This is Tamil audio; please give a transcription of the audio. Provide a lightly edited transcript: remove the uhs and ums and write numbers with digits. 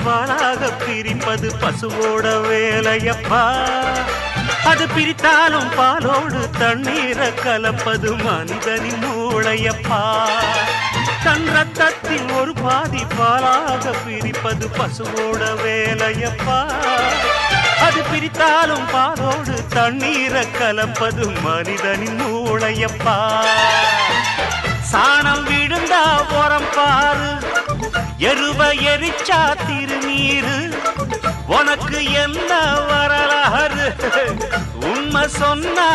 பாலாக பிரிப்பது பசுவோட வேலையப்பா. அது பிரித்தாலும் பாலோடு தண்ணீரை கலப்பது மனிதனின் மூளையப்பா. தன் ரத்தத்தின் ஒரு பாதி பாலாக பிரிப்பது பசுவோட வேலையப்பா. அது பிரித்தாலும் பாலோடு தண்ணீரை கலப்பது மனிதனின் மூளையப்பா. சாணம் விழுந்தா உரம் பாரு, எருவ எரிச்சா திருநீரு. உனக்கு என்ன வரலாறு? உண்மை சொன்னா